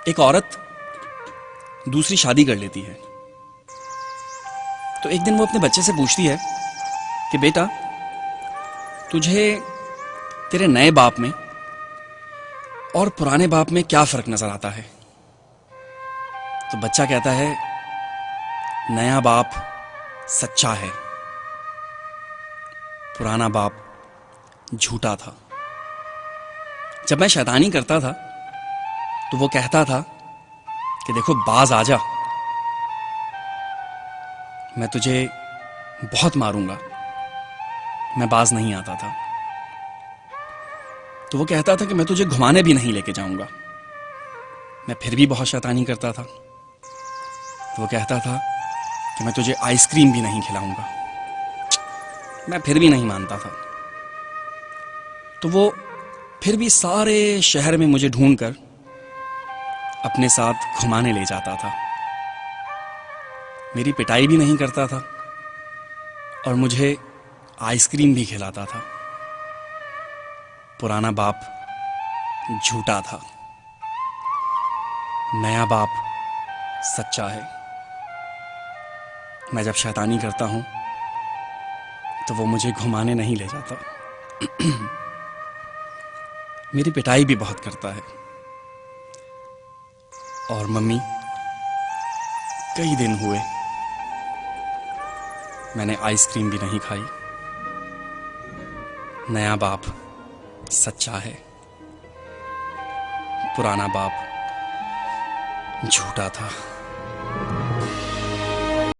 एक औरत दूसरी शादी कर लेती है तो एक दिन वो अपने बच्चे से पूछती है कि बेटा, तुझे तेरे नए बाप में और पुराने बाप में क्या फर्क नजर आता है? तो बच्चा कहता है, नया बाप सच्चा है, पुराना बाप झूठा था। जब मैं शैतानी करता था तो वो कहता था कि देखो बाज आजा, मैं तुझे बहुत मारूंगा। मैं बाज नहीं आता था। तो वो कहता था कि मैं तुझे घुमाने भी नहीं लेके जाऊंगा। मैं फिर भी बहुत शैतानी करता था। तो वो कहता था कि मैं तुझे आइसक्रीम भी नहीं खिलाऊंगा। मैं फिर भी नहीं मानता था। तो वो फिर भी सारे शहर में मुझे ढूंढकर अपने साथ घुमाने ले जाता था। मेरी पिटाई भी नहीं करता था और मुझे आइसक्रीम भी खिलाता था। पुराना बाप झूठा था, नया बाप सच्चा है। मैं जब शैतानी करता हूं तो वो मुझे घुमाने नहीं ले जाता। मेरी पिटाई भी बहुत करता है। और मम्मी, कई दिन हुए मैंने आइसक्रीम भी नहीं खाई। नया बाप सच्चा है, पुराना बाप झूठा था।